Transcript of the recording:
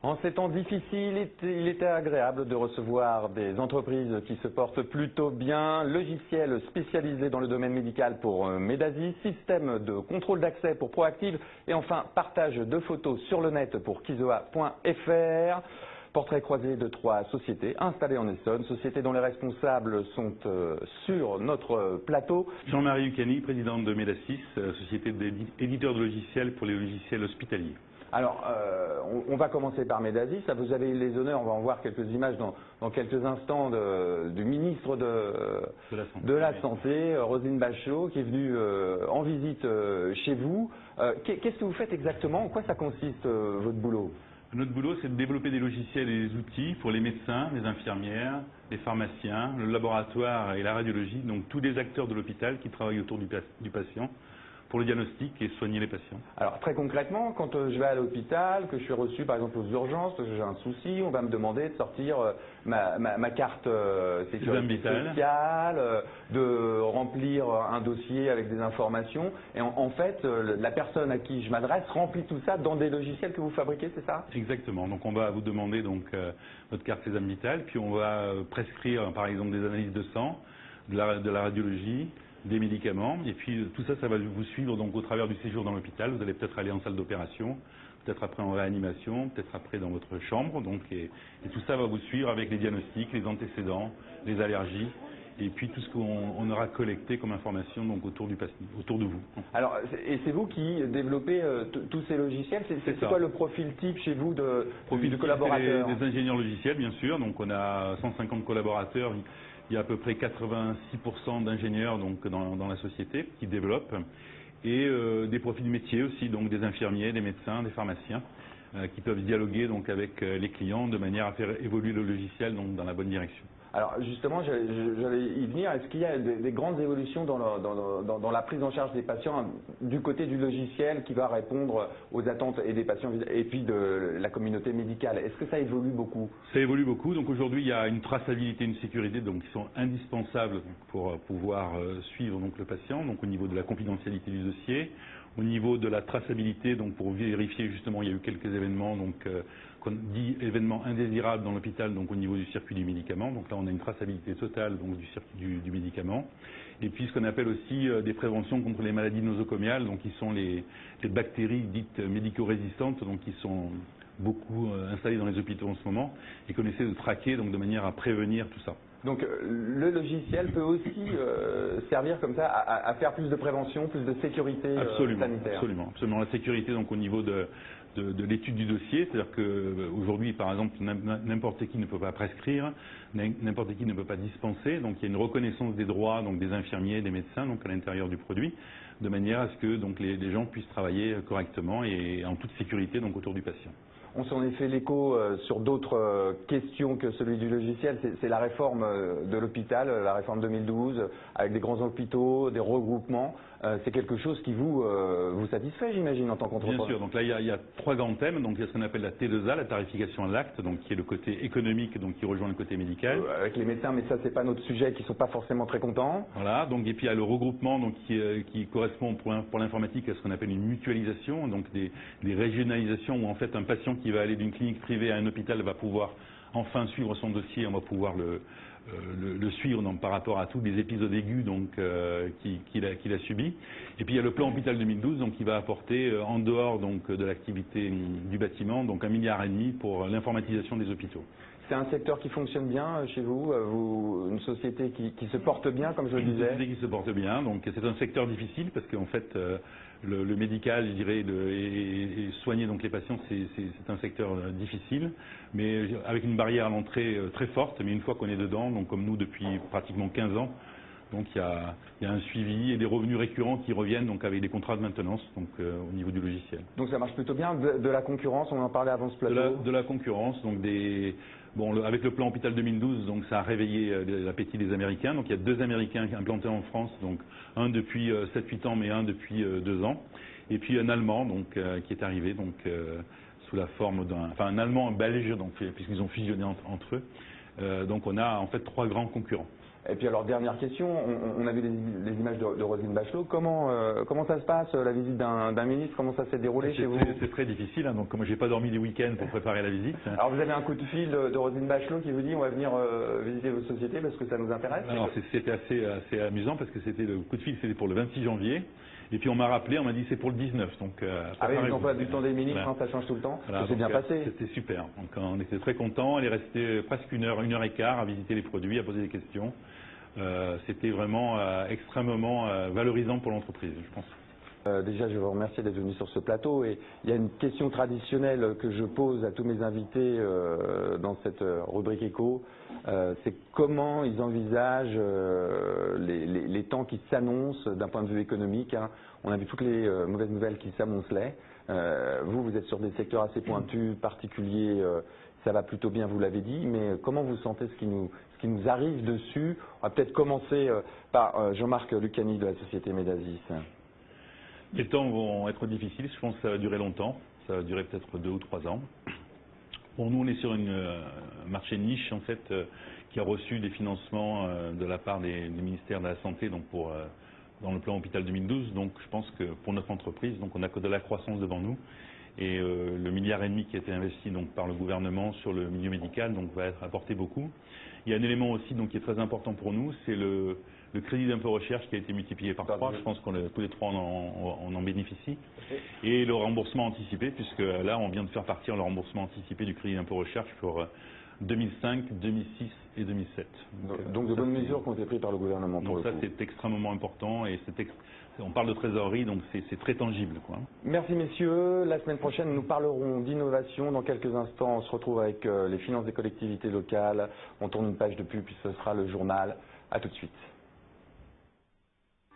En ces temps difficiles, il était agréable de recevoir des entreprises qui se portent plutôt bien. Logiciel spécialisé dans le domaine médical pour Medasis, système de contrôle d'accès pour Proactive et enfin partage de photos sur le net pour Kizoa.fr. Portrait croisé de 3 sociétés installées en Essonne, sociétés dont les responsables sont sur notre plateau. Jean-Marie Ucani, président de Medasis, société d'éditeur de logiciels pour les logiciels hospitaliers. Alors, on va commencer par Medasis. Vous avez eu les honneurs, on va en voir quelques images dans quelques instants, du ministre de la Santé, Roselyne Bachelot, qui est venue en visite chez vous. Qu'est-ce que vous faites exactement? En quoi ça consiste, votre boulot? Notre boulot, c'est de développer des logiciels et des outils pour les médecins, les infirmières, les pharmaciens, le laboratoire et la radiologie, donc tous les acteurs de l'hôpital qui travaillent autour du patient, pour le diagnostic et soigner les patients. Alors très concrètement, quand je vais à l'hôpital, que je suis reçu par exemple aux urgences, que j'ai un souci, on va me demander de sortir ma carte sécurité sociale, de remplir un dossier avec des informations. Et en fait, la personne à qui je m'adresse remplit tout ça dans des logiciels que vous fabriquez, c'est ça? Exactement. Donc on va vous demander donc votre carte Sésame Vital, puis on va prescrire par exemple des analyses de sang, de la radiologie, des médicaments, et puis tout ça, ça va vous suivre donc au travers du séjour dans l'hôpital. Vous allez peut-être aller en salle d'opération, peut-être après en réanimation, peut-être après dans votre chambre, donc et tout ça va vous suivre avec les diagnostics, les antécédents, les allergies, et puis tout ce qu'on aura collecté comme information donc autour du patient, autour de vous. Alors, et c'est vous qui développez tous ces logiciels? C'est quoi le profil type chez vous de collaborateurs? Des ingénieurs logiciels, bien sûr. Donc on a 150 collaborateurs. Il y a à peu près 86% d'ingénieurs donc dans la société qui développent et des profils métiers aussi, donc des infirmiers, des médecins, des pharmaciens qui peuvent dialoguer donc avec les clients de manière à faire évoluer le logiciel donc dans la bonne direction. Alors justement, j'allais y venir. Est-ce qu'il y a des grandes évolutions dans la prise en charge des patients du côté du logiciel qui va répondre aux attentes et des patients et puis de la communauté médicale? Est-ce que ça évolue beaucoup? Ça évolue beaucoup. Donc aujourd'hui, il y a une traçabilité, une sécurité donc qui sont indispensables pour pouvoir suivre donc le patient. Donc au niveau de la confidentialité du dossier, au niveau de la traçabilité, donc pour vérifier justement, il y a eu quelques événements donc qu'on dit événements indésirables dans l'hôpital, donc au niveau du circuit du médicament. Donc là, on a une traçabilité totale donc du circuit du médicament. Et puis ce qu'on appelle aussi des préventions contre les maladies nosocomiales, donc qui sont les bactéries dites médico-résistantes, donc qui sont beaucoup installées dans les hôpitaux en ce moment et qu'on essaie de traquer donc de manière à prévenir tout ça. Donc le logiciel peut aussi servir comme ça à faire plus de prévention, plus de sécurité sanitaire. Absolument. La sécurité donc au niveau de l'étude du dossier, c'est-à-dire qu'aujourd'hui par exemple n'importe qui ne peut pas prescrire, n'importe qui ne peut pas dispenser, donc il y a une reconnaissance des droits donc des infirmiers, des médecins donc à l'intérieur du produit, de manière à ce que donc les gens puissent travailler correctement et en toute sécurité donc autour du patient. On s'en est fait l'écho sur d'autres questions que celui du logiciel. C'est la réforme de l'hôpital, la réforme 2012, avec des grands hôpitaux, des regroupements. C'est quelque chose qui vous satisfait, j'imagine, en tant qu'entrepreneur? Bien sûr. Donc là, il y a 3 grands thèmes. Donc il y a ce qu'on appelle la T2A, la tarification à l'acte, donc qui est le côté économique, donc qui rejoint le côté médical. Avec les médecins, mais ça, c'est pas notre sujet, qui sont pas forcément très contents. Voilà. Donc et puis il y a le regroupement, donc qui correspond pour l'informatique à ce qu'on appelle une mutualisation, donc des régionalisations où en fait un patient qui va aller d'une clinique privée à un hôpital va pouvoir enfin suivre son dossier, on va pouvoir le suivre donc, par rapport à tous les épisodes aigus donc qu'il a subis. Et puis il y a le plan Hôpital 2012 donc qui va apporter en dehors donc de l'activité du bâtiment donc 1,5 milliard pour l'informatisation des hôpitaux. C'est un secteur qui fonctionne bien chez vous, une société qui se porte bien, comme je le disais? Une société qui se porte bien, donc c'est un secteur difficile parce qu'en fait le médical, je dirais, et soigner donc les patients, c'est un secteur difficile, mais avec une barrière à l'entrée très forte, mais une fois qu'on est dedans, donc comme nous depuis pratiquement 15 ans, donc il y a un suivi et des revenus récurrents qui reviennent donc avec des contrats de maintenance donc au niveau du logiciel. Donc ça marche plutôt bien. De la concurrence, on en parlait avant ce plateau. De la concurrence, donc avec le plan Hôpital 2012, donc ça a réveillé l'appétit des Américains. Donc il y a 2 Américains implantés en France, donc un depuis 7-8 ans, mais un depuis 2 ans, et puis un Allemand donc qui est arrivé donc sous la forme un Allemand, un Belge donc puisqu'ils ont fusionné entre eux. Donc on a en fait 3 grands concurrents. Et puis alors, dernière question, on a vu les images de Roselyne Bachelot. Comment ça se passe, la visite d'un ministre? Comment ça s'est déroulé chez vous? C'est très difficile, hein, donc comme j'ai pas dormi les week-ends pour préparer la visite. Alors vous avez un coup de fil de Roselyne Bachelot qui vous dit on va venir visiter votre société parce que ça nous intéresse? Alors c'était assez amusant parce que le coup de fil c'était pour le 26 janvier. Et puis on m'a rappelé, on m'a dit c'est pour le 19. Donc, ah oui, l'emploi du temps des ministres, voilà. Ça change tout le temps. Voilà, ça s'est bien passé. C'était super. Donc on était très contents. Elle est restée presque une heure et quart à visiter les produits, à poser des questions. C'était vraiment extrêmement valorisant pour l'entreprise, je pense. Déjà, je vous remercie d'être venu sur ce plateau. Et il y a une question traditionnelle que je pose à tous mes invités dans cette rubrique éco. C'est comment ils envisagent les temps qui s'annoncent d'un point de vue économique. Hein. On a vu toutes les mauvaises nouvelles qui s'amoncelaient. Vous êtes sur des secteurs assez pointus, particuliers. Ça va plutôt bien, vous l'avez dit. Mais comment vous sentez ce qui nous arrive dessus? On va peut-être commencer par Jean-Marc Lucani de la société Medasis. Les temps vont être difficiles, je pense que ça va durer longtemps, ça va durer peut-être 2 ou 3 ans. Bon, nous on est sur un marché niche en fait qui a reçu des financements de la part des ministères de la Santé donc dans le plan Hôpital 2012. Donc je pense que pour notre entreprise, donc on a que de la croissance devant nous et le 1,5 milliard qui a été investi donc par le gouvernement sur le milieu médical donc va être apporté beaucoup. Il y a un élément aussi donc qui est très important pour nous, c'est le crédit d'impôt recherche qui a été multiplié par 3, je pense qu'on tous les 3 on en bénéficie. Et le remboursement anticipé, puisque là on vient de faire partir le remboursement anticipé du crédit d'impôt recherche pour 2005, 2006 et 2007. Donc de bonnes mesures qui ont été prises par le gouvernement pour le coup. Donc ça c'est extrêmement important et on parle de trésorerie, donc c'est très tangible, quoi. Merci messieurs. La semaine prochaine, nous parlerons d'innovation. Dans quelques instants, on se retrouve avec les finances des collectivités locales. On tourne une page de pub, puis ce sera le journal. À tout de suite.